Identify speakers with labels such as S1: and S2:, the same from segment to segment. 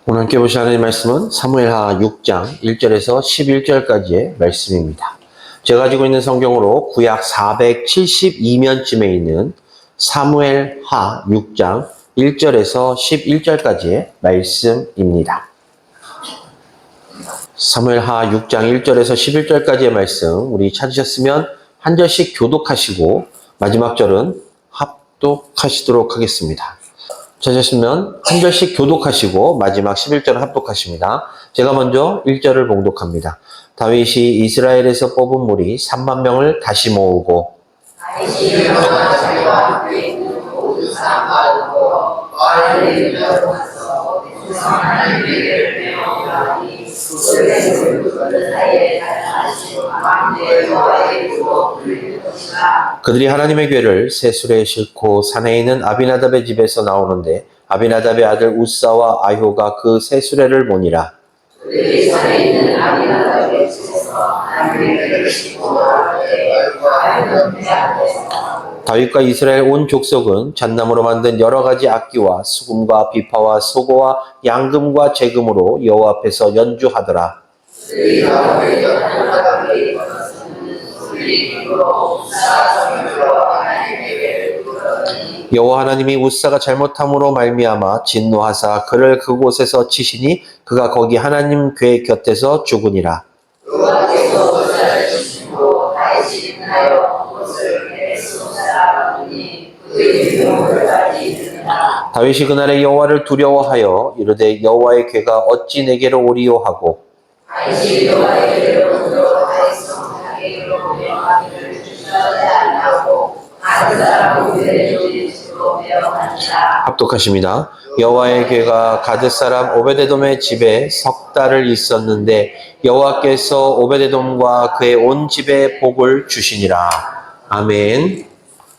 S1: 오늘 함께 보실 하나님의 말씀은 사무엘하 6장 1절에서 11절까지의 말씀입니다. 제가 가지고 있는 성경으로 구약 472면쯤에 있는 사무엘하 6장 1절에서 11절까지의 말씀입니다. 사무엘하 6장 1절에서 11절까지의 말씀 우리 찾으셨으면 한 절씩 교독하시고 마지막 절은 합독하시도록 하겠습니다. 찾으시면 한 절씩 교독하시고 마지막 11절은 합독하십니다. 제가 먼저 1절을 봉독합니다. 다윗이 이스라엘에서 뽑은 무리 3만 명을 다시 모으고 그들이 하나님의 궤를 세술에 싣고 산에 있는 아비나답의 집에서 나오는데 아비나답의 아들 우사와 아효가 그 세수레를 보니라. 그들이 산에 있는 아비나답의 집에서 하나님의 궤를 싣고 나오는데 다윗과 이스라엘 온 족속은 잣나무로 만든 여러 가지 악기와 수금과 비파와 소고와 양금과 제금으로 여호와 앞에서 연주하더라. 여호와 하나님이 우사가 잘못함으로 말미암아 진노하사 그를 그곳에서 치시니 그가 거기 하나님 궤 곁에서 죽으니라. 다윗이 그날에 여호와를 두려워하여 이르되 여호와의 궤가 어찌 내게로 오리요 하고 합독하십니다. 여호와의 궤가 가드 사람 오베데돔의 집에 석 달을 있었는데 여호와께서 오베데돔과 그의 온 집에 복을 주시니라. 아멘.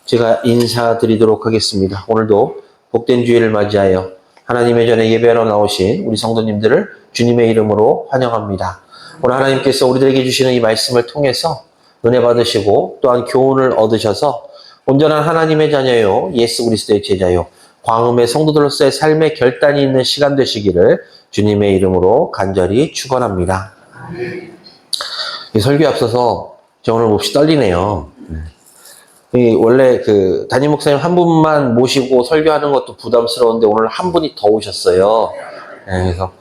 S1: 제가 인사드리도록 하겠습니다. 오늘도 복된 주일을 맞이하여 하나님의 전에 예배하러 나오신 우리 성도님들을 주님의 이름으로 환영합니다. 오늘 하나님께서 우리들에게 주시는 이 말씀을 통해서 은혜 받으시고 또한 교훈을 얻으셔서 온전한 하나님의 자녀요 예수 그리스도의 제자요 광음의 성도들로서의 삶의 결단이 있는 시간 되시기를 주님의 이름으로 간절히 축원합니다. 이 설교에 앞서서 저 오늘 몹시 떨리네요. 원래 그 담임 목사님 한 분만 모시고 설교하는 것도 부담스러운데 오늘 한 분이 더 오셨어요. 그래서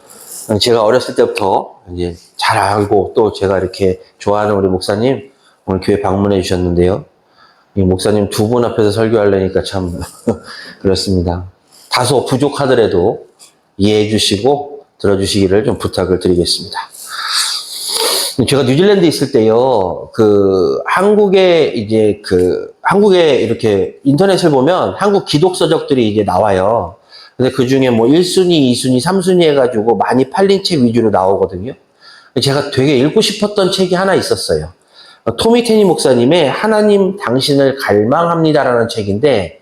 S1: 제가 어렸을 때부터 이제 잘 알고 또 제가 이렇게 좋아하는 우리 목사님 오늘 교회 방문해 주셨는데요. 이 목사님 두 분 앞에서 설교하려니까 참 그렇습니다. 다소 부족하더라도 이해해 주시고 들어주시기를 좀 부탁을 드리겠습니다. 제가 뉴질랜드에 있을 때요, 한국에 이렇게 인터넷을 보면 한국 기독서적들이 이제 나와요. 근데 그 중에 뭐 1순위, 2순위, 3순위 해가지고 많이 팔린 책 위주로 나오거든요. 제가 되게 읽고 싶었던 책이 하나 있었어요. 토미 테니 목사님의 하나님 당신을 갈망합니다라는 책인데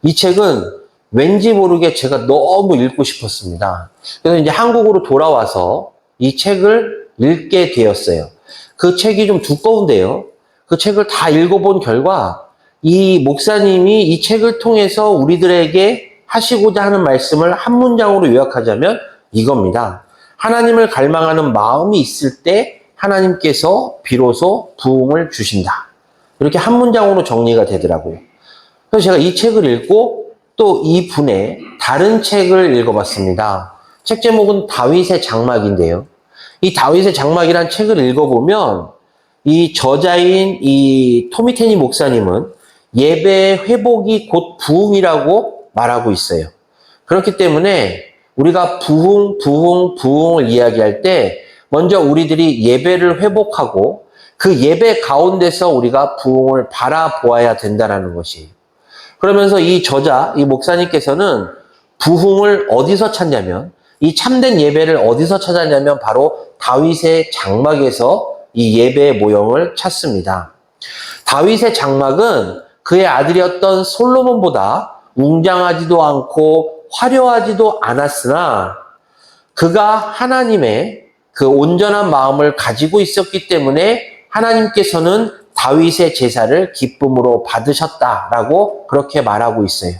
S1: 이 책은 왠지 모르게 제가 너무 읽고 싶었습니다. 그래서 이제 한국으로 돌아와서 이 책을 읽게 되었어요. 그 책이 좀 두꺼운데요. 그 책을 다 읽어본 결과 이 목사님이 이 책을 통해서 우리들에게 하시고자 하는 말씀을 한 문장으로 요약하자면 이겁니다. 하나님을 갈망하는 마음이 있을 때 하나님께서 비로소 부흥을 주신다. 이렇게 한 문장으로 정리가 되더라고요. 그래서 제가 이 책을 읽고 또 이 분의 다른 책을 읽어봤습니다. 책 제목은 다윗의 장막인데요. 이 다윗의 장막이란 책을 읽어보면 이 저자인 이 토미 테니 목사님은 예배의 회복이 곧 부흥이라고 말하고 있어요. 그렇기 때문에 우리가 부흥을 이야기할 때 먼저 우리들이 예배를 회복하고 그 예배 가운데서 우리가 부흥을 바라보아야 된다는 것이에요. 그러면서 이 저자, 이 목사님께서는 부흥을 어디서 찾냐면 이 참된 예배를 어디서 찾았냐면 바로 다윗의 장막에서 이 예배의 모형을 찾습니다. 다윗의 장막은 그의 아들이었던 솔로몬보다 웅장하지도 않고 화려하지도 않았으나 그가 하나님의 그 온전한 마음을 가지고 있었기 때문에 하나님께서는 다윗의 제사를 기쁨으로 받으셨다라고 그렇게 말하고 있어요.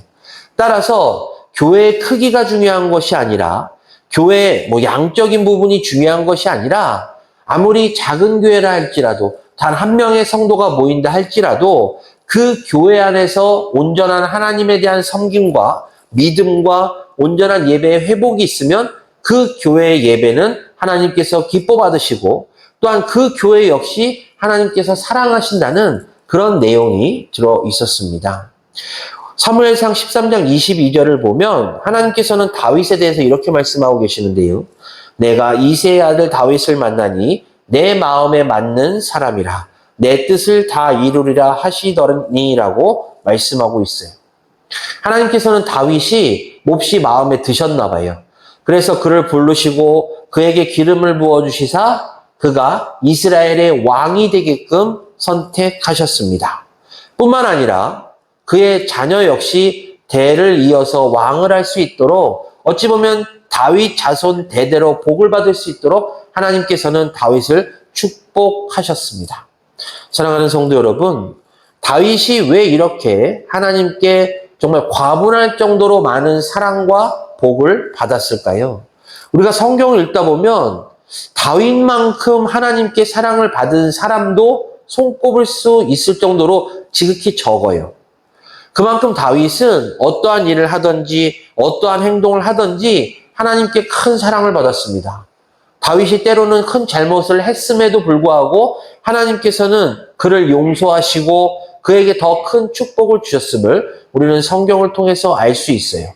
S1: 따라서 교회의 크기가 중요한 것이 아니라 교회 뭐 양적인 부분이 중요한 것이 아니라 아무리 작은 교회라 할지라도 단 한 명의 성도가 모인다 할지라도 그 교회 안에서 온전한 하나님에 대한 섬김과 믿음과 온전한 예배의 회복이 있으면 그 교회의 예배는 하나님께서 기뻐 받으시고 또한 그 교회 역시 하나님께서 사랑하신다는 그런 내용이 들어 있었습니다. 사무엘상 13장 22절을 보면 하나님께서는 다윗에 대해서 이렇게 말씀하고 계시는데요. 내가 이새의 아들 다윗을 만나니 내 마음에 맞는 사람이라 내 뜻을 다 이루리라 하시더니라고 말씀하고 있어요. 하나님께서는 다윗이 몹시 마음에 드셨나 봐요. 그래서 그를 부르시고 그에게 기름을 부어주시사 그가 이스라엘의 왕이 되게끔 선택하셨습니다. 뿐만 아니라 그의 자녀 역시 대를 이어서 왕을 할 수 있도록 어찌 보면 다윗 자손 대대로 복을 받을 수 있도록 하나님께서는 다윗을 축복하셨습니다. 사랑하는 성도 여러분, 다윗이 왜 이렇게 하나님께 정말 과분할 정도로 많은 사랑과 복을 받았을까요? 우리가 성경을 읽다 보면 다윗만큼 하나님께 사랑을 받은 사람도 손꼽을 수 있을 정도로 지극히 적어요. 그만큼 다윗은 어떠한 일을 하든지 어떠한 행동을 하든지 하나님께 큰 사랑을 받았습니다. 다윗이 때로는 큰 잘못을 했음에도 불구하고 하나님께서는 그를 용서하시고 그에게 더 큰 축복을 주셨음을 우리는 성경을 통해서 알 수 있어요.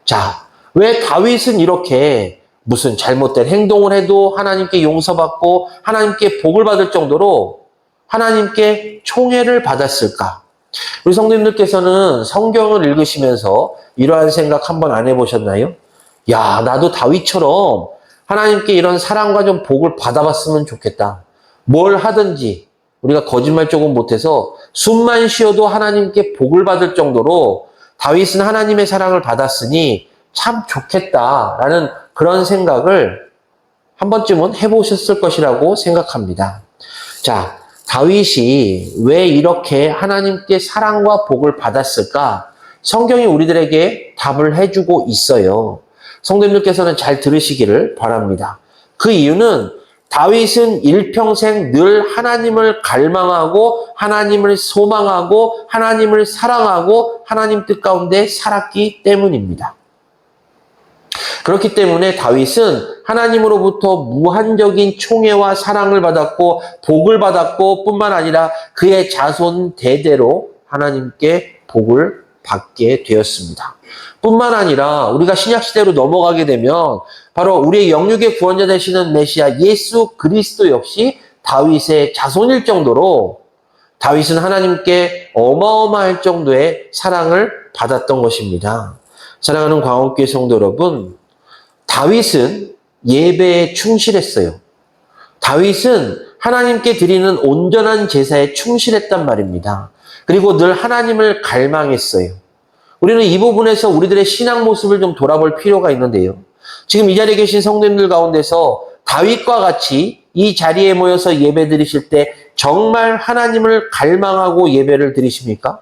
S1: 자, 왜 다윗은 이렇게 무슨 잘못된 행동을 해도 하나님께 용서받고 하나님께 복을 받을 정도로 하나님께 총애를 받았을까? 우리 성도님들께서는 성경을 읽으시면서 이러한 생각 한번 안 해보셨나요? 야, 나도 다윗처럼 하나님께 이런 사랑과 좀 복을 받아봤으면 좋겠다. 뭘 하든지 우리가 거짓말 조금 못해서 숨만 쉬어도 하나님께 복을 받을 정도로 다윗은 하나님의 사랑을 받았으니 참 좋겠다라는 그런 생각을 한 번쯤은 해보셨을 것이라고 생각합니다. 자, 다윗이 왜 이렇게 하나님께 사랑과 복을 받았을까? 성경이 우리들에게 답을 해주고 있어요. 성도님들께서는 잘 들으시기를 바랍니다. 그 이유는 다윗은 일평생 늘 하나님을 갈망하고 하나님을 소망하고 하나님을 사랑하고 하나님 뜻 가운데 살았기 때문입니다. 그렇기 때문에 다윗은 하나님으로부터 무한적인 총애와 사랑을 받았고 복을 받았고 뿐만 아니라 그의 자손 대대로 하나님께 복을 받게 되었습니다. 뿐만 아니라 우리가 신약시대로 넘어가게 되면 바로 우리의 영육의 구원자 되시는 메시아 예수 그리스도 역시 다윗의 자손일 정도로 다윗은 하나님께 어마어마할 정도의 사랑을 받았던 것입니다. 사랑하는 광옥교회 성도 여러분, 다윗은 예배에 충실했어요. 다윗은 하나님께 드리는 온전한 제사에 충실했단 말입니다. 그리고 늘 하나님을 갈망했어요. 우리는 이 부분에서 우리들의 신앙 모습을 좀 돌아볼 필요가 있는데요. 지금 이 자리에 계신 성도님들 가운데서 다윗과 같이 이 자리에 모여서 예배 드리실 때 정말 하나님을 갈망하고 예배를 드리십니까?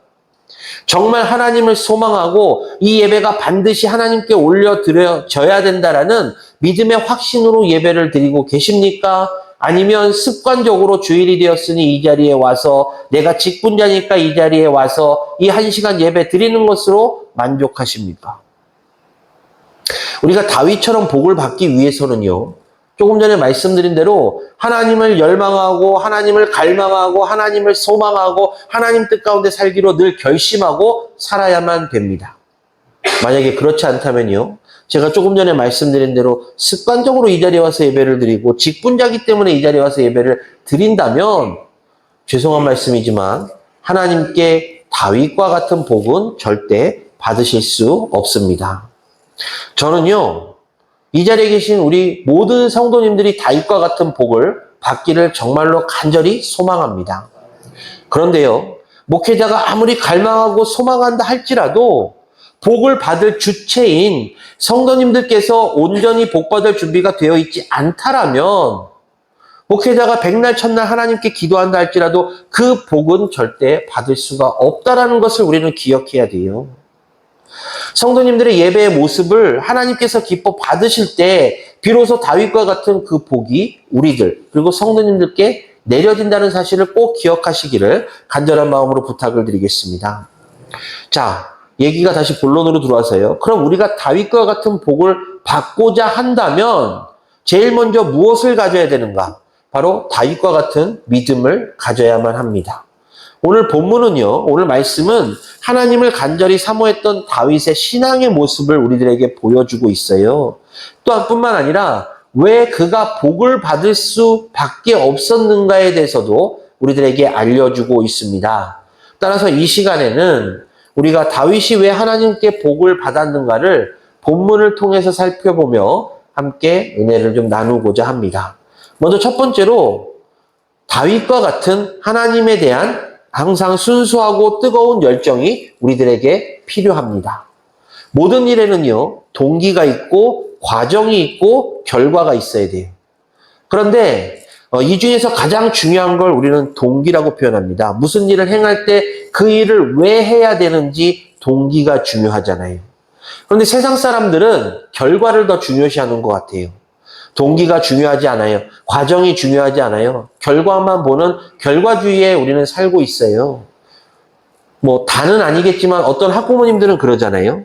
S1: 정말 하나님을 소망하고 이 예배가 반드시 하나님께 올려드려져야 된다라는 믿음의 확신으로 예배를 드리고 계십니까? 아니면 습관적으로 주일이 되었으니 이 자리에 와서 내가 직분자니까 이 자리에 와서 이 1시간 예배 드리는 것으로 만족하십니까? 우리가 다윗처럼 복을 받기 위해서는요, 조금 전에 말씀드린 대로 하나님을 열망하고 하나님을 갈망하고 하나님을 소망하고 하나님 뜻 가운데 살기로 늘 결심하고 살아야만 됩니다. 만약에 그렇지 않다면요, 제가 조금 전에 말씀드린 대로 습관적으로 이 자리에 와서 예배를 드리고 직분자기 때문에 이 자리에 와서 예배를 드린다면 죄송한 말씀이지만 하나님께 다윗과 같은 복은 절대 받으실 수 없습니다. 저는요, 이 자리에 계신 우리 모든 성도님들이 다윗과 같은 복을 받기를 정말로 간절히 소망합니다. 그런데요, 목회자가 아무리 갈망하고 소망한다 할지라도 복을 받을 주체인 성도님들께서 온전히 복받을 준비가 되어 있지 않다라면 목회자가 백날 첫날 하나님께 기도한다 할지라도 그 복은 절대 받을 수가 없다라는 것을 우리는 기억해야 돼요. 성도님들의 예배의 모습을 하나님께서 기뻐 받으실 때 비로소 다윗과 같은 그 복이 우리들 그리고 성도님들께 내려진다는 사실을 꼭 기억하시기를 간절한 마음으로 부탁을 드리겠습니다. 자, 얘기가 다시 본론으로 들어와서요. 그럼 우리가 다윗과 같은 복을 받고자 한다면 제일 먼저 무엇을 가져야 되는가? 바로 다윗과 같은 믿음을 가져야만 합니다. 오늘 본문은요, 오늘 말씀은 하나님을 간절히 사모했던 다윗의 신앙의 모습을 우리들에게 보여주고 있어요. 또한 뿐만 아니라 왜 그가 복을 받을 수밖에 없었는가에 대해서도 우리들에게 알려주고 있습니다. 따라서 이 시간에는 우리가 다윗이 왜 하나님께 복을 받았는가를 본문을 통해서 살펴보며 함께 은혜를 좀 나누고자 합니다. 먼저 첫 번째로 다윗과 같은 하나님에 대한 항상 순수하고 뜨거운 열정이 우리들에게 필요합니다. 모든 일에는요, 동기가 있고 과정이 있고 결과가 있어야 돼요. 그런데 이 중에서 가장 중요한 걸 우리는 동기라고 표현합니다. 무슨 일을 행할 때 그 일을 왜 해야 되는지 동기가 중요하잖아요. 그런데 세상 사람들은 결과를 더 중요시하는 것 같아요. 동기가 중요하지 않아요. 과정이 중요하지 않아요. 결과만 보는 결과주의에 우리는 살고 있어요. 뭐 다는 아니겠지만 어떤 학부모님들은 그러잖아요.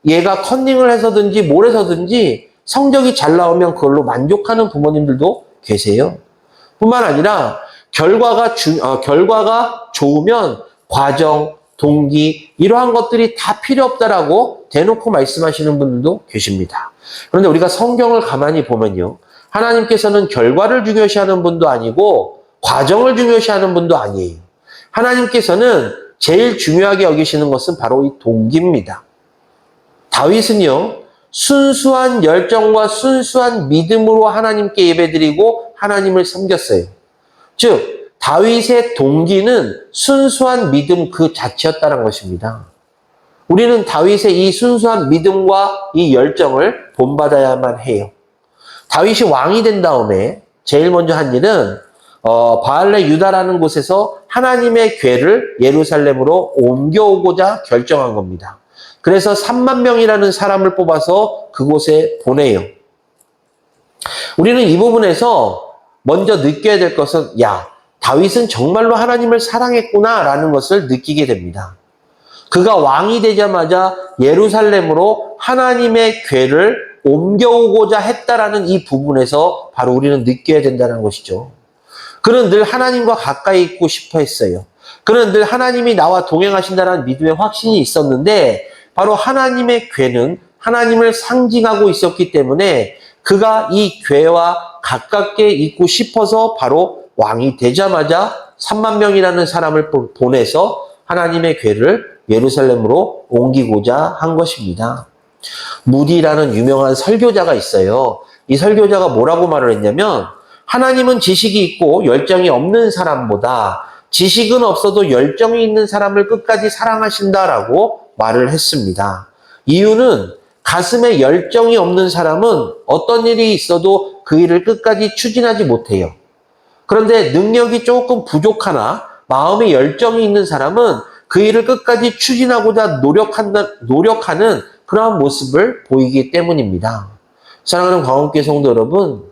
S1: 얘가 컨닝을 해서든지 뭘 해서든지 성적이 잘 나오면 그걸로 만족하는 부모님들도 계세요. 뿐만 아니라 결과가 좋으면 과정, 동기 이러한 것들이 다 필요 없다라고 대놓고 말씀하시는 분들도 계십니다. 그런데 우리가 성경을 가만히 보면요. 하나님께서는 결과를 중요시하는 분도 아니고 과정을 중요시하는 분도 아니에요. 하나님께서는 제일 중요하게 여기시는 것은 바로 이 동기입니다. 다윗은요. 순수한 열정과 순수한 믿음으로 하나님께 예배드리고 하나님을 섬겼어요. 즉 다윗의 동기는 순수한 믿음 그 자체였다는 것입니다. 우리는 다윗의 이 순수한 믿음과 이 열정을 본받아야만 해요. 다윗이 왕이 된 다음에 제일 먼저 한 일은 바알레 유다라는 곳에서 하나님의 궤를 예루살렘으로 옮겨오고자 결정한 겁니다. 그래서 3만 명이라는 사람을 뽑아서 그곳에 보내요. 우리는 이 부분에서 먼저 느껴야 될 것은 다윗은 정말로 하나님을 사랑했구나라는 것을 느끼게 됩니다. 그가 왕이 되자마자 예루살렘으로 하나님의 궤를 옮겨오고자 했다라는 이 부분에서 바로 우리는 느껴야 된다는 것이죠. 그는 늘 하나님과 가까이 있고 싶어 했어요. 그는 늘 하나님이 나와 동행하신다는 믿음의 확신이 있었는데 바로 하나님의 궤는 하나님을 상징하고 있었기 때문에 그가 이 궤와 가깝게 있고 싶어서 바로 왕이 되자마자 3만 명이라는 사람을 보내서 하나님의 궤를 예루살렘으로 옮기고자 한 것입니다. 무디라는 유명한 설교자가 있어요. 이 설교자가 뭐라고 말을 했냐면 하나님은 지식이 있고 열정이 없는 사람보다 지식은 없어도 열정이 있는 사람을 끝까지 사랑하신다라고 말을 했습니다. 이유는 가슴에 열정이 없는 사람은 어떤 일이 있어도 그 일을 끝까지 추진하지 못해요. 그런데 능력이 조금 부족하나 마음에 열정이 있는 사람은 그 일을 끝까지 추진하고자 노력하는 그러한 모습을 보이기 때문입니다. 사랑하는 광원교회 성도 여러분,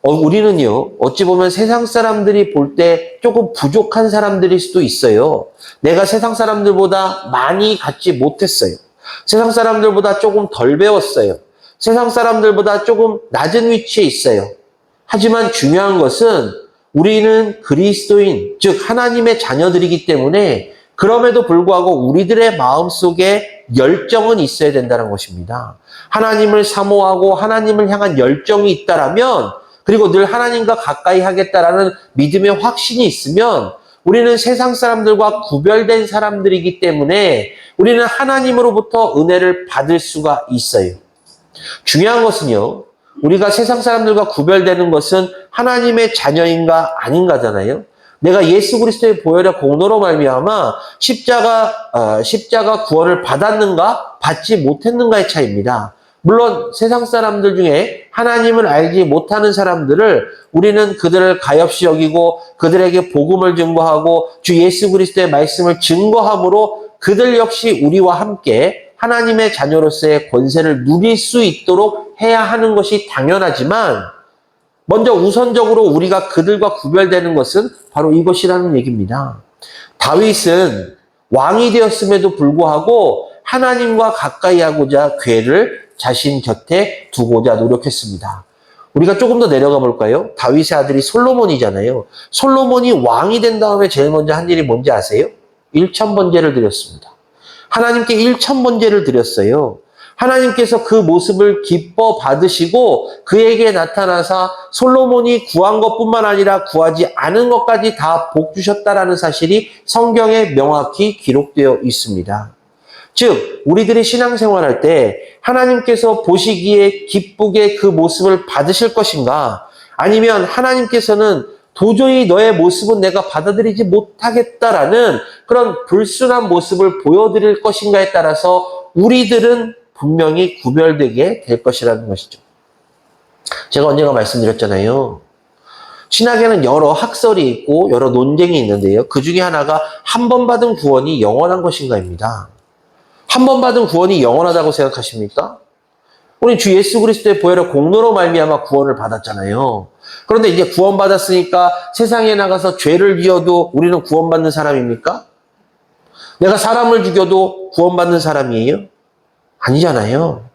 S1: 우리는요, 어찌 보면 세상 사람들이 볼 때 조금 부족한 사람들일 수도 있어요. 내가 세상 사람들보다 많이 갖지 못했어요. 세상 사람들보다 조금 덜 배웠어요. 세상 사람들보다 조금 낮은 위치에 있어요. 하지만 중요한 것은 우리는 그리스도인, 즉 하나님의 자녀들이기 때문에 그럼에도 불구하고 우리들의 마음속에 열정은 있어야 된다는 것입니다. 하나님을 사모하고 하나님을 향한 열정이 있다라면 그리고 늘 하나님과 가까이 하겠다라는 믿음의 확신이 있으면 우리는 세상 사람들과 구별된 사람들이기 때문에 우리는 하나님으로부터 은혜를 받을 수가 있어요. 중요한 것은요. 우리가 세상 사람들과 구별되는 것은 하나님의 자녀인가 아닌가잖아요. 내가 예수 그리스도의 보혈의 공로로 말미암아 십자가 구원을 받았는가 받지 못했는가의 차이입니다. 물론 세상 사람들 중에 하나님을 알지 못하는 사람들을 우리는 그들을 가엾이 여기고 그들에게 복음을 증거하고 주 예수 그리스도의 말씀을 증거함으로 그들 역시 우리와 함께 하나님의 자녀로서의 권세를 누릴 수 있도록 해야 하는 것이 당연하지만 먼저 우선적으로 우리가 그들과 구별되는 것은 바로 이것이라는 얘기입니다. 다윗은 왕이 되었음에도 불구하고 하나님과 가까이 하고자 궤를 자신 곁에 두고자 노력했습니다. 우리가 조금 더 내려가 볼까요? 다윗의 아들이 솔로몬이잖아요. 솔로몬이 왕이 된 다음에 제일 먼저 한 일이 뭔지 아세요? 일천번제를 드렸습니다. 하나님께 일천번제를 드렸어요. 하나님께서 그 모습을 기뻐 받으시고 그에게 나타나사 솔로몬이 구한 것뿐만 아니라 구하지 않은 것까지 다 복 주셨다라는 사실이 성경에 명확히 기록되어 있습니다. 즉 우리들이 신앙생활할 때 하나님께서 보시기에 기쁘게 그 모습을 받으실 것인가, 아니면 하나님께서는 도저히 너의 모습은 내가 받아들이지 못하겠다라는 그런 불순한 모습을 보여드릴 것인가에 따라서 우리들은 분명히 구별되게 될 것이라는 것이죠. 제가 언젠가 말씀드렸잖아요. 신학에는 여러 학설이 있고 여러 논쟁이 있는데요. 그 중에 하나가 한 번 받은 구원이 영원한 것인가입니다. 한 번 받은 구원이 영원하다고 생각하십니까? 우리 주 예수 그리스도의 보혈의 공로로 말미암아 구원을 받았잖아요. 그런데 이제 구원받았으니까 세상에 나가서 죄를 지어도 우리는 구원받는 사람입니까? 내가 사람을 죽여도 구원받는 사람이에요? 아니잖아요.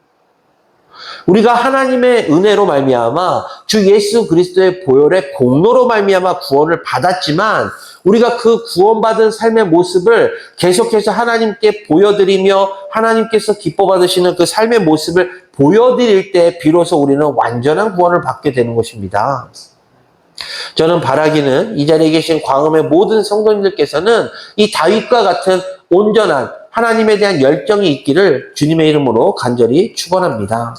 S1: 우리가 하나님의 은혜로 말미암아 주 예수 그리스도의 보혈의 공로로 말미암아 구원을 받았지만 우리가 그 구원받은 삶의 모습을 계속해서 하나님께 보여드리며 하나님께서 기뻐 받으시는 그 삶의 모습을 보여드릴 때 비로소 우리는 완전한 구원을 받게 되는 것입니다. 저는 바라기는 이 자리에 계신 광음의 모든 성도님들께서는 이 다윗과 같은 온전한 하나님에 대한 열정이 있기를 주님의 이름으로 간절히 축원합니다.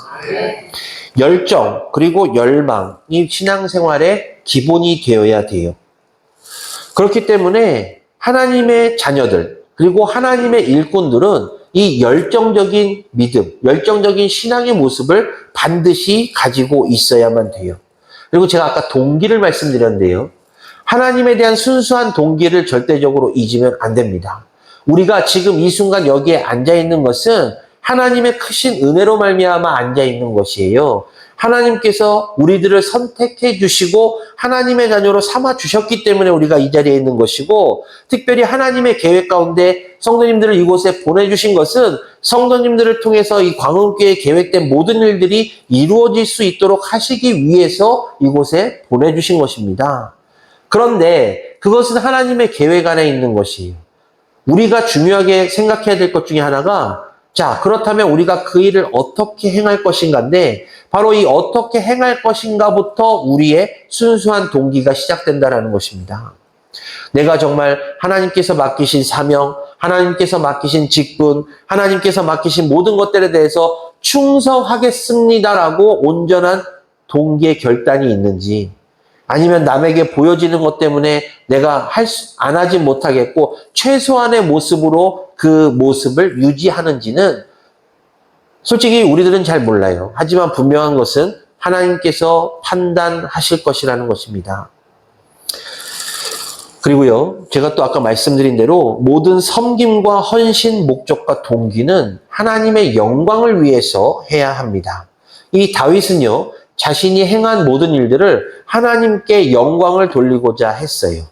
S1: 열정 그리고 열망이 신앙생활의 기본이 되어야 돼요. 그렇기 때문에 하나님의 자녀들 그리고 하나님의 일꾼들은 이 열정적인 믿음, 열정적인 신앙의 모습을 반드시 가지고 있어야만 돼요. 그리고 제가 아까 동기를 말씀드렸는데요. 하나님에 대한 순수한 동기를 절대적으로 잊으면 안 됩니다. 우리가 지금 이 순간 여기에 앉아있는 것은 하나님의 크신 은혜로 말미암아 앉아있는 것이에요. 하나님께서 우리들을 선택해 주시고 하나님의 자녀로 삼아 주셨기 때문에 우리가 이 자리에 있는 것이고, 특별히 하나님의 계획 가운데 성도님들을 이곳에 보내주신 것은 성도님들을 통해서 이 광흥교회에 계획된 모든 일들이 이루어질 수 있도록 하시기 위해서 이곳에 보내주신 것입니다. 그런데 그것은 하나님의 계획 안에 있는 것이에요. 우리가 중요하게 생각해야 될 것 중에 하나가, 자, 그렇다면 우리가 그 일을 어떻게 행할 것인가인데, 바로 이 어떻게 행할 것인가부터 우리의 순수한 동기가 시작된다는 것입니다. 내가 정말 하나님께서 맡기신 사명, 하나님께서 맡기신 직분, 하나님께서 맡기신 모든 것들에 대해서 충성하겠습니다라고 온전한 동기의 결단이 있는지, 아니면 남에게 보여지는 것 때문에 내가 안 하지 못하겠고 최소한의 모습으로 그 모습을 유지하는지는 솔직히 우리들은 잘 몰라요. 하지만 분명한 것은 하나님께서 판단하실 것이라는 것입니다. 그리고요, 제가 또 아까 말씀드린 대로 모든 섬김과 헌신, 목적과 동기는 하나님의 영광을 위해서 해야 합니다. 이 다윗은요, 자신이 행한 모든 일들을 하나님께 영광을 돌리고자 했어요.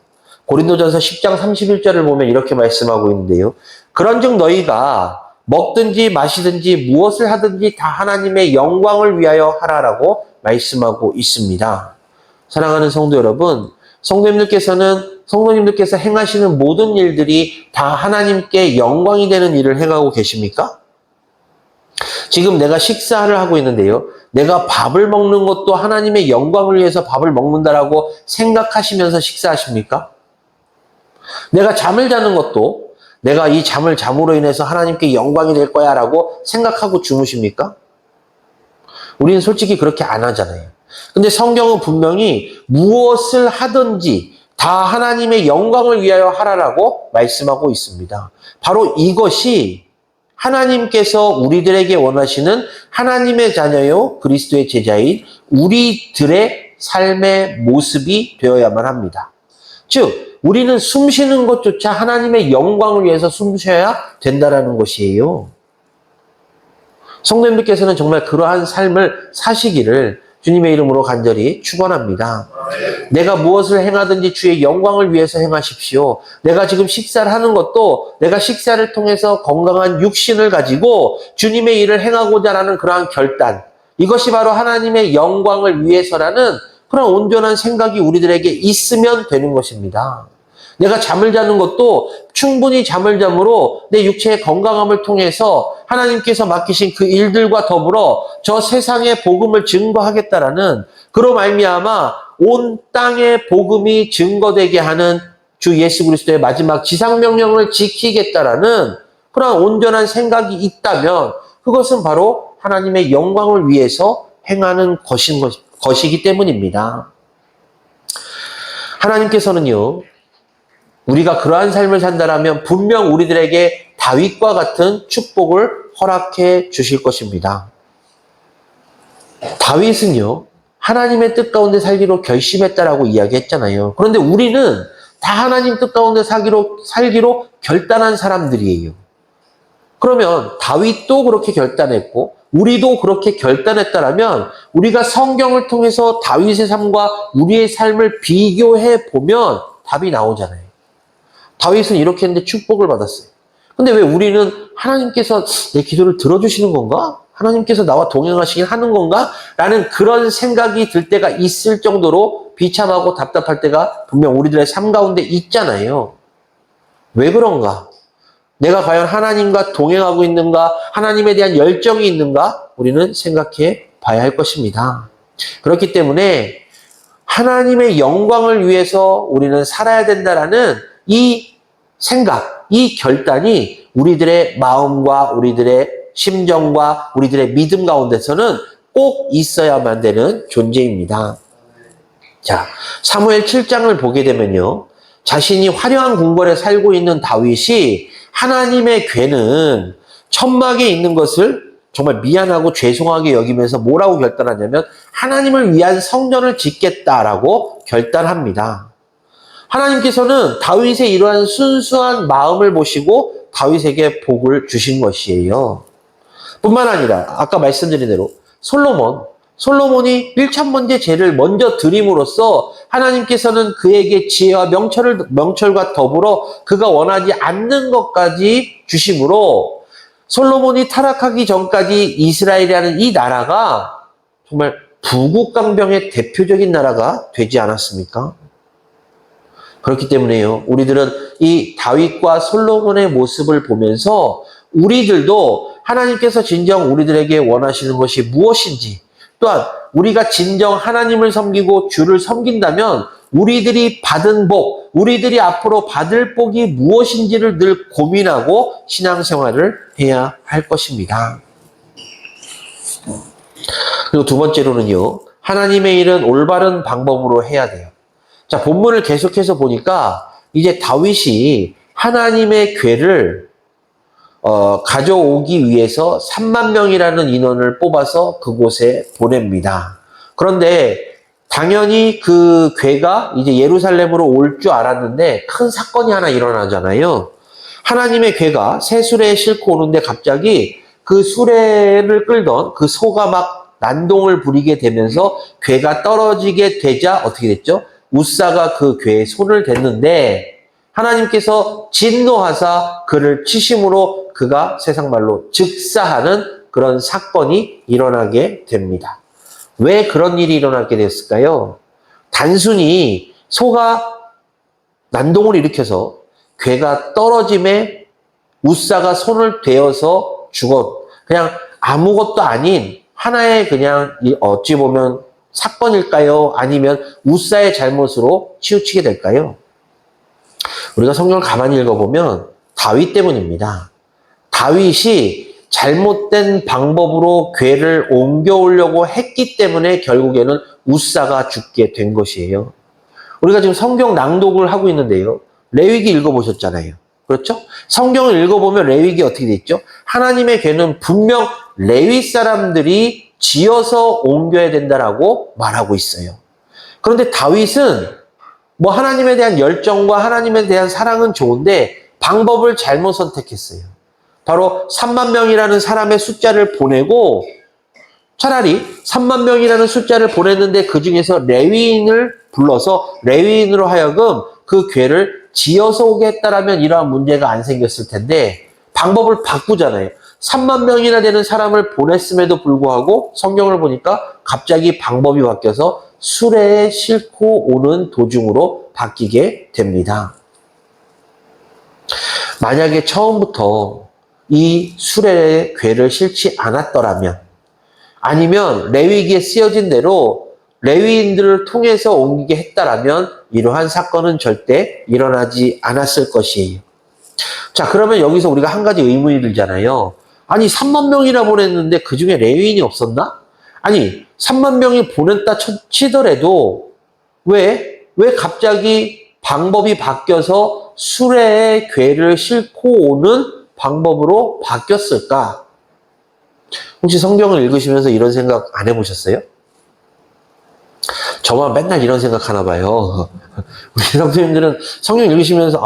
S1: 고린도전서 10장 31절을 보면 이렇게 말씀하고 있는데요. 그런즉 너희가 먹든지 마시든지 무엇을 하든지 다 하나님의 영광을 위하여 하라라고 말씀하고 있습니다. 사랑하는 성도 여러분, 성도님들께서 행하시는 모든 일들이 다 하나님께 영광이 되는 일을 행하고 계십니까? 지금 내가 식사를 하고 있는데요. 내가 밥을 먹는 것도 하나님의 영광을 위해서 밥을 먹는다라고 생각하시면서 식사하십니까? 내가 잠을 자는 것도 내가 이 잠을 잠으로 인해서 하나님께 영광이 될 거야 라고 생각하고 주무십니까? 우리는 솔직히 그렇게 안 하잖아요. 근데 성경은 분명히 무엇을 하든지 다 하나님의 영광을 위하여 하라라고 말씀하고 있습니다. 바로 이것이 하나님께서 우리들에게 원하시는 하나님의 자녀요 그리스도의 제자인 우리들의 삶의 모습이 되어야만 합니다. 즉 우리는 숨쉬는 것조차 하나님의 영광을 위해서 숨쉬어야 된다는 것이에요. 성도님들께서는 정말 그러한 삶을 사시기를 주님의 이름으로 간절히 축원합니다. 내가 무엇을 행하든지 주의 영광을 위해서 행하십시오. 내가 지금 식사를 하는 것도 내가 식사를 통해서 건강한 육신을 가지고 주님의 일을 행하고자 하는 그러한 결단, 이것이 바로 하나님의 영광을 위해서라는 그런 온전한 생각이 우리들에게 있으면 되는 것입니다. 내가 잠을 자는 것도 충분히 잠을 잠으로 내 육체의 건강함을 통해서 하나님께서 맡기신 그 일들과 더불어 저 세상의 복음을 증거하겠다라는, 그로 말미암아 온 땅의 복음이 증거되게 하는 주 예수 그리스도의 마지막 지상명령을 지키겠다라는 그런 온전한 생각이 있다면 그것은 바로 하나님의 영광을 위해서 행하는 것이기 때문입니다. 하나님께서는요, 우리가 그러한 삶을 산다라면 분명 우리들에게 다윗과 같은 축복을 허락해 주실 것입니다. 다윗은요, 하나님의 뜻 가운데 살기로 결심했다라고 이야기했잖아요. 그런데 우리는 다 하나님 뜻 가운데 살기로 결단한 사람들이에요. 그러면 다윗도 그렇게 결단했고 우리도 그렇게 결단했다라면 우리가 성경을 통해서 다윗의 삶과 우리의 삶을 비교해 보면 답이 나오잖아요. 다윗은 이렇게 했는데 축복을 받았어요. 근데 왜 우리는 하나님께서 내 기도를 들어주시는 건가? 하나님께서 나와 동행하시긴 하는 건가? 라는 그런 생각이 들 때가 있을 정도로 비참하고 답답할 때가 분명 우리들의 삶 가운데 있잖아요. 왜 그런가? 내가 과연 하나님과 동행하고 있는가? 하나님에 대한 열정이 있는가? 우리는 생각해 봐야 할 것입니다. 그렇기 때문에 하나님의 영광을 위해서 우리는 살아야 된다라는 이 생각, 이 결단이 우리들의 마음과 우리들의 심정과 우리들의 믿음 가운데서는 꼭 있어야만 되는 존재입니다. 자, 사무엘 7장을 보게 되면요, 자신이 화려한 궁궐에 살고 있는 다윗이 하나님의 괴는 천막에 있는 것을 정말 미안하고 죄송하게 여기면서 뭐라고 결단하냐면 하나님을 위한 성전을 짓겠다라고 결단합니다. 하나님께서는 다윗의 이러한 순수한 마음을 보시고 다윗에게 복을 주신 것이에요. 뿐만 아니라 아까 말씀드린 대로 솔로몬이 1천번째 제를 먼저 드림으로써 하나님께서는 그에게 지혜와 명철과 더불어 그가 원하지 않는 것까지 주심으로 솔로몬이 타락하기 전까지 이스라엘이라는 이 나라가 정말 부국강병의 대표적인 나라가 되지 않았습니까? 그렇기 때문에요, 우리들은 이 다윗과 솔로몬의 모습을 보면서 우리들도 하나님께서 진정 우리들에게 원하시는 것이 무엇인지, 또한 우리가 진정 하나님을 섬기고 주를 섬긴다면 우리들이 받은 복, 우리들이 앞으로 받을 복이 무엇인지를 늘 고민하고 신앙생활을 해야 할 것입니다. 그리고 두 번째로는요, 하나님의 일은 올바른 방법으로 해야 돼요. 자, 본문을 계속해서 보니까 이제 다윗이 하나님의 궤를 가져오기 위해서 3만 명이라는 인원을 뽑아서 그곳에 보냅니다. 그런데 당연히 그 궤가 이제 예루살렘으로 올 줄 알았는데 큰 사건이 하나 일어나잖아요. 하나님의 궤가 새 수레에 싣고 오는데 갑자기 그 수레를 끌던 그 소가 막 난동을 부리게 되면서 궤가 떨어지게 되자 어떻게 됐죠? 웃사가 그 궤에 손을 댔는데 하나님께서 진노하사 그를 치심으로 그가 세상말로 즉사하는 그런 사건이 일어나게 됩니다. 왜 그런 일이 일어나게 됐을까요? 단순히 소가 난동을 일으켜서 궤가 떨어짐에 웃사가 손을 대어서 그냥 아무것도 아닌 하나의 그냥 어찌 보면 사건일까요? 아니면 웃사의 잘못으로 치우치게 될까요? 우리가 성경을 가만히 읽어보면 다윗 때문입니다. 다윗이 잘못된 방법으로 궤를 옮겨오려고 했기 때문에 결국에는 웃사가 죽게 된 것이에요. 우리가 지금 성경 낭독을 하고 있는데요, 레위기 읽어보셨잖아요. 그렇죠? 성경을 읽어보면 레위기 어떻게 돼 있죠? 하나님의 궤는 분명 레위 사람들이 지어서 옮겨야 된다라고 말하고 있어요. 그런데 다윗은 뭐 하나님에 대한 열정과 하나님에 대한 사랑은 좋은데 방법을 잘못 선택했어요. 바로 3만 명이라는 사람의 숫자를 보내고 차라리 3만 명이라는 숫자를 보냈는데 그 중에서 레위인을 불러서 레위인으로 하여금 그 궤를 지어서 오게 했다라면 이러한 문제가 안 생겼을 텐데 방법을 바꾸잖아요. 3만 명이나 되는 사람을 보냈음에도 불구하고 성경을 보니까 갑자기 방법이 바뀌어서 수레에 싣고 오는 도중으로 바뀌게 됩니다. 만약에 처음부터 이 수레에 궤를 싣지 않았더라면 아니면 레위기에 쓰여진 대로 레위인들을 통해서 옮기게 했다라면 이러한 사건은 절대 일어나지 않았을 것이에요. 자, 그러면 여기서 우리가 한 가지 의문이 들잖아요. 아니, 3만 명이나 보냈는데 그 중에 레위인이 없었나? 아니, 3만 명이 보냈다 치더라도 왜 갑자기 방법이 바뀌어서 수레에 궤를 싣고 오는 방법으로 바뀌었을까? 혹시 성경을 읽으시면서 이런 생각 안 해보셨어요? 저만 맨날 이런 생각 하나 봐요. 우리 성도님들은 성경 읽으시면서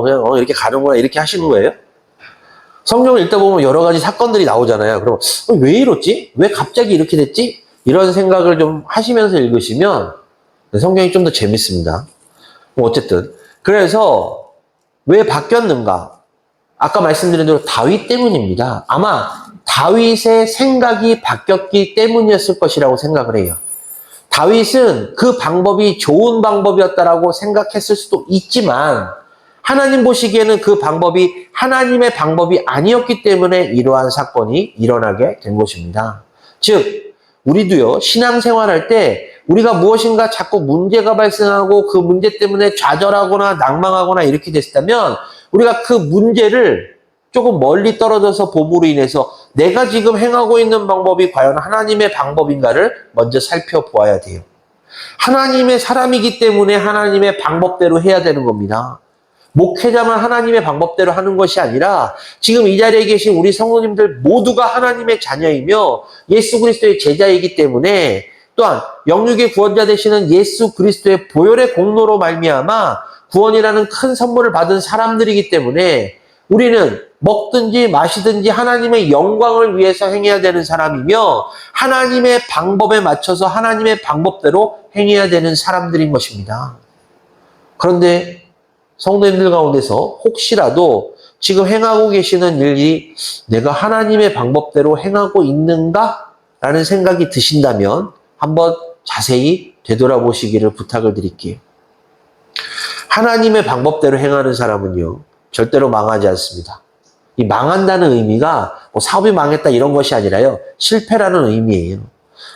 S1: 그냥 이렇게 가는구나 이렇게 하시는 거예요? 성경을 읽다 보면 여러 가지 사건들이 나오잖아요. 그럼 왜 이렇지? 왜 갑자기 이렇게 됐지? 이런 생각을 좀 하시면서 읽으시면 성경이 좀 더 재밌습니다. 어쨌든 그래서 왜 바뀌었는가? 아까 말씀드린 대로 다윗 때문입니다. 아마 다윗의 생각이 바뀌었기 때문이었을 것이라고 생각을 해요. 다윗은 그 방법이 좋은 방법이었다라고 생각했을 수도 있지만 하나님 보시기에는 그 방법이 하나님의 방법이 아니었기 때문에 이러한 사건이 일어나게 된 것입니다. 즉 우리도요 신앙생활할 때 우리가 무엇인가 자꾸 문제가 발생하고 그 문제 때문에 좌절하거나 낭망하거나 이렇게 됐다면 우리가 그 문제를 조금 멀리 떨어져서 봄으로 인해서 내가 지금 행하고 있는 방법이 과연 하나님의 방법인가를 먼저 살펴보아야 돼요. 하나님의 사람이기 때문에 하나님의 방법대로 해야 되는 겁니다. 목회자만 하나님의 방법대로 하는 것이 아니라 지금 이 자리에 계신 우리 성도님들 모두가 하나님의 자녀이며 예수 그리스도의 제자이기 때문에 또한 영육의 구원자 되시는 예수 그리스도의 보혈의 공로로 말미암아 구원이라는 큰 선물을 받은 사람들이기 때문에 우리는 먹든지 마시든지 하나님의 영광을 위해서 행해야 되는 사람이며 하나님의 방법에 맞춰서 하나님의 방법대로 행해야 되는 사람들인 것입니다. 그런데 성도님들 가운데서 혹시라도 지금 행하고 계시는 일이 내가 하나님의 방법대로 행하고 있는가? 라는 생각이 드신다면 한번 자세히 되돌아보시기를 부탁을 드릴게요. 하나님의 방법대로 행하는 사람은요, 절대로 망하지 않습니다. 이 망한다는 의미가 사업이 망했다 이런 것이 아니라요, 실패라는 의미예요.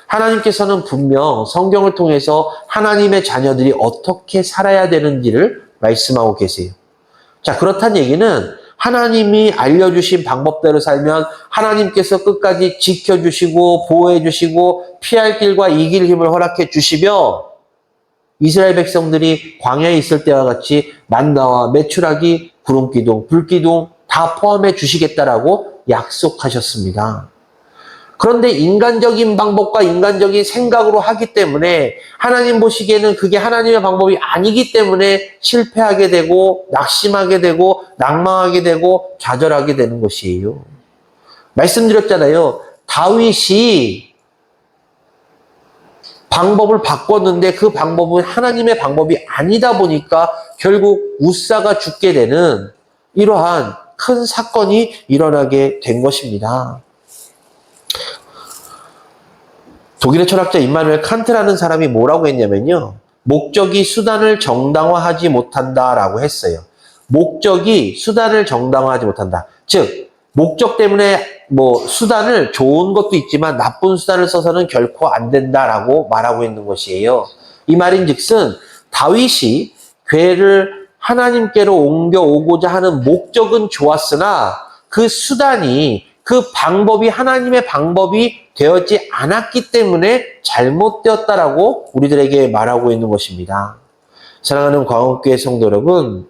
S1: 하나님께서는 분명 성경을 통해서 하나님의 자녀들이 어떻게 살아야 되는지를 말씀하고 계세요. 자, 그렇다는 얘기는 하나님이 알려주신 방법대로 살면 하나님께서 끝까지 지켜주시고 보호해주시고 피할 길과 이길 힘을 허락해 주시며 이스라엘 백성들이 광야에 있을 때와 같이 만나와 메추라기, 구름기둥, 불기둥 다 포함해 주시겠다라고 약속하셨습니다. 그런데 인간적인 방법과 인간적인 생각으로 하기 때문에 하나님 보시기에는 그게 하나님의 방법이 아니기 때문에 실패하게 되고 낙심하게 되고 낭망하게 되고 좌절하게 되는 것이에요. 말씀드렸잖아요. 다윗이 방법을 바꿨는데 그 방법은 하나님의 방법이 아니다 보니까 결국 웃사가 죽게 되는 이러한 큰 사건이 일어나게 된 것입니다. 독일의 철학자 임마누엘 칸트라는 사람이 뭐라고 했냐면요. 목적이 수단을 정당화하지 못한다라고 했어요. 목적이 수단을 정당화하지 못한다. 즉, 목적 때문에 수단을 좋은 것도 있지만 나쁜 수단을 써서는 결코 안 된다라고 말하고 있는 것이에요. 이 말인즉슨 다윗이 궤를 하나님께로 옮겨오고자 하는 목적은 좋았으나 그 수단이 그 방법이 하나님의 방법이 되었지 않았기 때문에 잘못되었다라고 우리들에게 말하고 있는 것입니다. 사랑하는 광업교회 성도 여러분,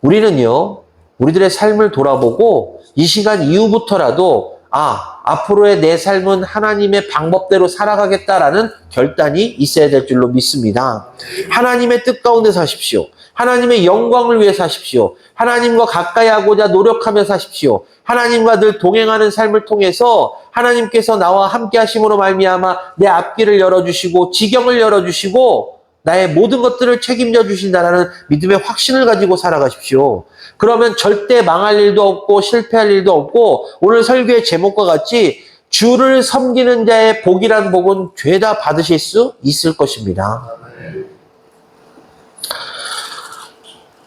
S1: 우리는요, 우리들의 삶을 돌아보고 이 시간 이후부터라도 앞으로의 내 삶은 하나님의 방법대로 살아가겠다라는 결단이 있어야 될 줄로 믿습니다. 하나님의 뜻 가운데 사십시오. 하나님의 영광을 위해 사십시오. 하나님과 가까이 하고자 노력하며 사십시오. 하나님과 늘 동행하는 삶을 통해서 하나님께서 나와 함께 하심으로 말미암아 내 앞길을 열어주시고 지경을 열어주시고 나의 모든 것들을 책임져 주신다라는 믿음의 확신을 가지고 살아가십시오. 그러면 절대 망할 일도 없고 실패할 일도 없고 오늘 설교의 제목과 같이 주를 섬기는 자의 복이란 복은 죄다 받으실 수 있을 것입니다.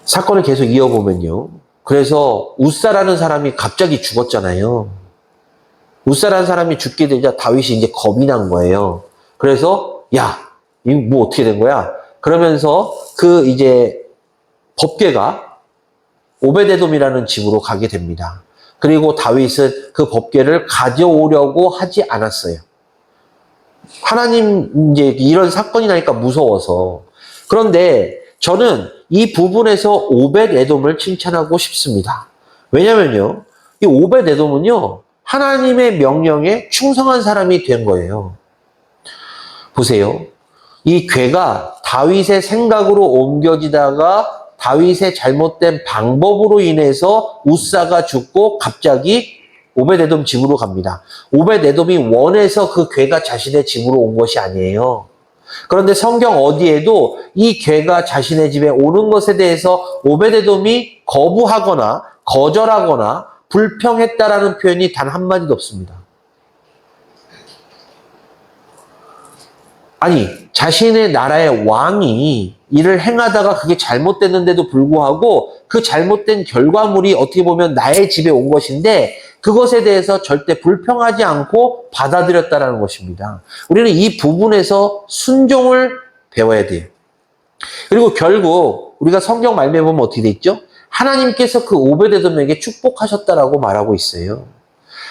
S1: 사건을 계속 이어보면요. 그래서 우사라는 사람이 갑자기 죽었잖아요. 우사라는 사람이 죽게 되자 다윗이 이제 겁이 난 거예요. 그래서 야, 이거 뭐 어떻게 된 거야? 그러면서 그 이제 법궤가 오베데돔이라는 집으로 가게 됩니다. 그리고 다윗은 그 법궤를 가져오려고 하지 않았어요. 하나님 이제 이런 사건이 나니까 무서워서. 그런데 저는 이 부분에서 오벳에돔을 칭찬하고 싶습니다. 왜냐면요, 이 오벳에돔은요 하나님의 명령에 충성한 사람이 된 거예요. 보세요. 이 궤가 다윗의 생각으로 옮겨지다가 다윗의 잘못된 방법으로 인해서 우사가 죽고 갑자기 오벳에돔 집으로 갑니다. 오벳에돔이 원해서 그 궤가 자신의 집으로 온 것이 아니에요. 그런데 성경 어디에도 이 궤가 자신의 집에 오는 것에 대해서 오벳에돔이 거부하거나 거절하거나 불평했다라는 표현이 단 한마디도 없습니다. 아니, 자신의 나라의 왕이 일을 행하다가 그게 잘못됐는데도 불구하고 그 잘못된 결과물이 어떻게 보면 나의 집에 온 것인데 그것에 대해서 절대 불평하지 않고 받아들였다는 것입니다. 우리는 이 부분에서 순종을 배워야 돼요. 그리고 결국 우리가 성경 말미에 보면 어떻게 돼 있죠? 하나님께서 그 오벳에돔에게 축복하셨다라고 말하고 있어요.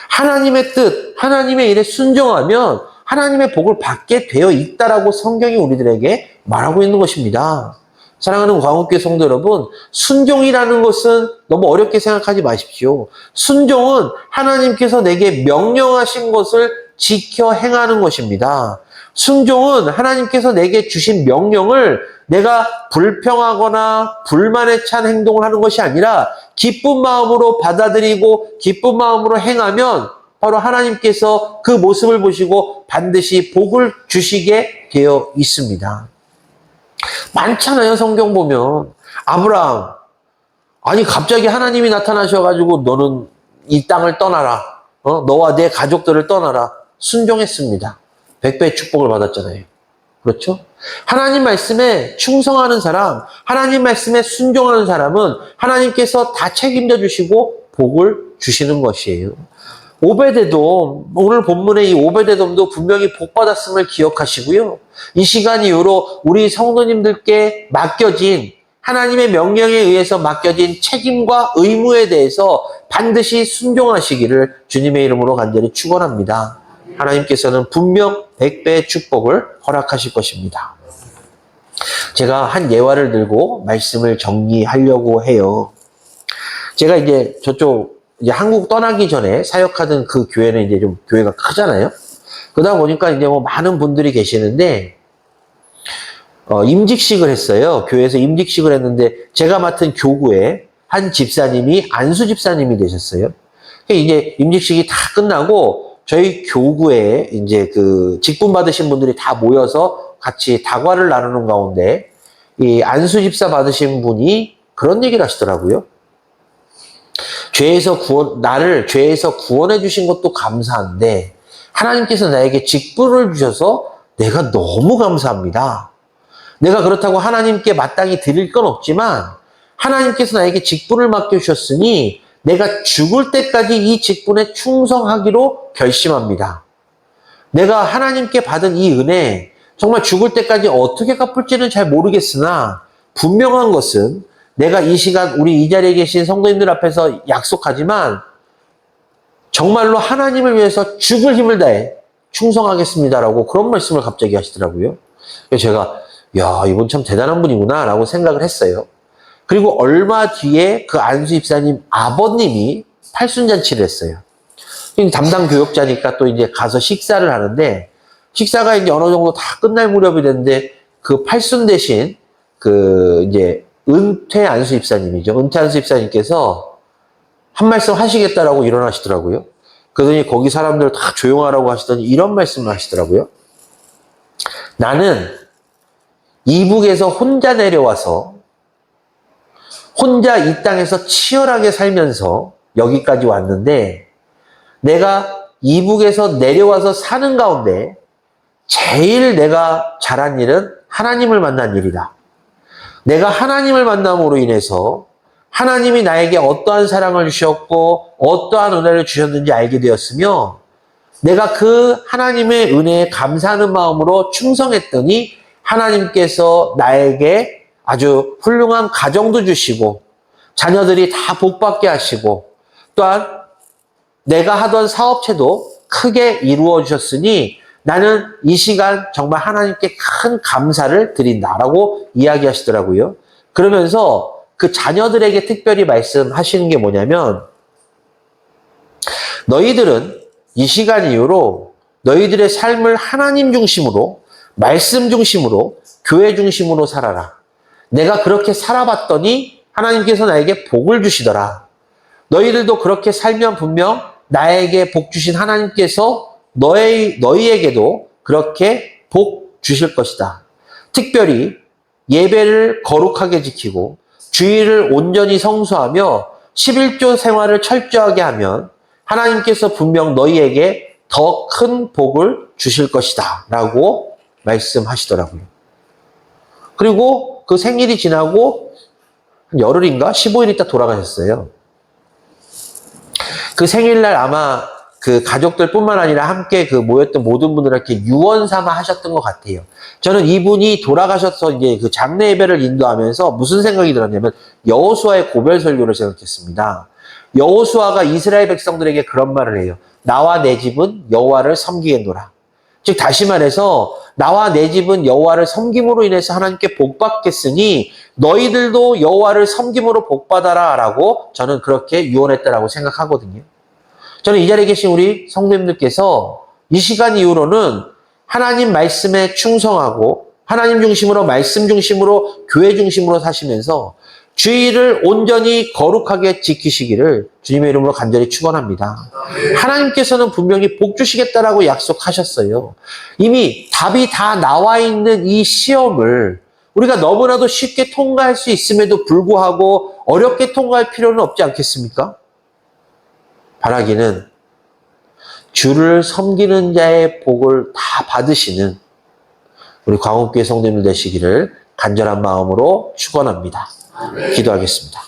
S1: 하나님의 뜻, 하나님의 일에 순종하면 하나님의 복을 받게 되어 있다라고 성경이 우리들에게 말하고 있는 것입니다. 사랑하는 광옥교회 성도 여러분, 순종이라는 것은 너무 어렵게 생각하지 마십시오. 순종은 하나님께서 내게 명령하신 것을 지켜 행하는 것입니다. 순종은 하나님께서 내게 주신 명령을 내가 불평하거나 불만에 찬 행동을 하는 것이 아니라 기쁜 마음으로 받아들이고 기쁜 마음으로 행하면 바로 하나님께서 그 모습을 보시고 반드시 복을 주시게 되어 있습니다. 많잖아요, 성경 보면. 아브라함, 아니 갑자기 하나님이 나타나셔가지고 너는 이 땅을 떠나라. 너와 내 가족들을 떠나라. 순종했습니다. 100배의 축복을 받았잖아요. 그렇죠? 하나님 말씀에 충성하는 사람, 하나님 말씀에 순종하는 사람은 하나님께서 다 책임져 주시고 복을 주시는 것이에요. 오벳에돔, 오늘 본문의 이 오벳에돔도 분명히 복받았음을 기억하시고요. 이 시간 이후로 우리 성도님들께 맡겨진 하나님의 명령에 의해서 맡겨진 책임과 의무에 대해서 반드시 순종하시기를 주님의 이름으로 간절히 축원합니다. 하나님께서는 분명 100배의 축복을 허락하실 것입니다. 제가 한 예화를 들고 말씀을 정리하려고 해요. 제가 이제 저쪽 이제 한국 떠나기 전에 사역하던 그 교회는 이제 좀 교회가 크잖아요. 그러다 보니까 이제 뭐 많은 분들이 계시는데, 임직식을 했어요. 교회에서 임직식을 했는데, 제가 맡은 교구에 한 집사님이 안수 집사님이 되셨어요. 이제 임직식이 다 끝나고, 저희 교구에 이제 그 직분 받으신 분들이 다 모여서 같이 다과를 나누는 가운데, 이 안수 집사 받으신 분이 그런 얘기를 하시더라고요. 나를 죄에서 구원해 주신 것도 감사한데 하나님께서 나에게 직분을 주셔서 내가 너무 감사합니다. 내가 그렇다고 하나님께 마땅히 드릴 건 없지만 하나님께서 나에게 직분을 맡겨주셨으니 내가 죽을 때까지 이 직분에 충성하기로 결심합니다. 내가 하나님께 받은 이 은혜 정말 죽을 때까지 어떻게 갚을지는 잘 모르겠으나 분명한 것은 내가 이 시간 우리 이 자리에 계신 성도님들 앞에서 약속하지만 정말로 하나님을 위해서 죽을 힘을 다해 충성하겠습니다라고 그런 말씀을 갑자기 하시더라고요. 그래서 제가 야, 이분 참 대단한 분이구나 라고 생각을 했어요. 그리고 얼마 뒤에 그 안수 집사님 아버님이 팔순잔치를 했어요. 담당 교역자니까 또 이제 가서 식사를 하는데, 식사가 이제 어느 정도 다 끝날 무렵이 됐는데, 그 팔순 대신, 이제, 은퇴 안수 입사님이죠. 은퇴 안수 입사님께서 한 말씀 하시겠다라고 일어나시더라고요. 그러더니 거기 사람들 다 조용하라고 하시더니 이런 말씀을 하시더라고요. 나는 이북에서 혼자 내려와서 혼자 이 땅에서 치열하게 살면서 여기까지 왔는데 내가 이북에서 내려와서 사는 가운데 제일 내가 잘한 일은 하나님을 만난 일이다. 내가 하나님을 만남으로 인해서 하나님이 나에게 어떠한 사랑을 주셨고 어떠한 은혜를 주셨는지 알게 되었으며 내가 그 하나님의 은혜에 감사하는 마음으로 충성했더니 하나님께서 나에게 아주 훌륭한 가정도 주시고 자녀들이 다 복받게 하시고 또한 내가 하던 사업체도 크게 이루어 주셨으니 나는 이 시간 정말 하나님께 큰 감사를 드린다라고 이야기하시더라고요. 그러면서 그 자녀들에게 특별히 말씀하시는 게 뭐냐면 너희들은 이 시간 이후로 너희들의 삶을 하나님 중심으로 말씀 중심으로 교회 중심으로 살아라. 내가 그렇게 살아봤더니 하나님께서 나에게 복을 주시더라. 너희들도 그렇게 살면 분명 나에게 복 주신 하나님께서 너희에게도 그렇게 복 주실 것이다. 특별히 예배를 거룩하게 지키고 주일을 온전히 성수하며 11조 생활을 철저하게 하면 하나님께서 분명 너희에게 더 큰 복을 주실 것이다 라고 말씀하시더라고요. 그리고 그 생일이 지나고 열흘인가 15일 있다 돌아가셨어요. 그 생일날 아마 그 가족들뿐만 아니라 함께 그 모였던 모든 분들에게 유언 삼아 하셨던 것 같아요. 저는 이분이 돌아가셔서 이제 그 장례 예배를 인도하면서 무슨 생각이 들었냐면 여호수아의 고별 설교를 생각했습니다. 여호수아가 이스라엘 백성들에게 그런 말을 해요. 나와 내 집은 여호와를 섬기겠노라. 즉 다시 말해서 나와 내 집은 여호와를 섬김으로 인해서 하나님께 복 받겠으니 너희들도 여호와를 섬김으로 복 받아라라고 저는 그렇게 유언했다라고 생각하거든요. 저는 이 자리에 계신 우리 성도님들께서 이 시간 이후로는 하나님 말씀에 충성하고 하나님 중심으로 말씀 중심으로 교회 중심으로 사시면서 주의를 온전히 거룩하게 지키시기를 주님의 이름으로 간절히 축원합니다. 하나님께서는 분명히 복 주시겠다라고 약속하셨어요. 이미 답이 다 나와 있는 이 시험을 우리가 너무나도 쉽게 통과할 수 있음에도 불구하고 어렵게 통과할 필요는 없지 않겠습니까? 바라기는 주를 섬기는 자의 복을 다 받으시는 우리 광옥교회 성도님들 되시기를 간절한 마음으로 축원합니다. 기도하겠습니다.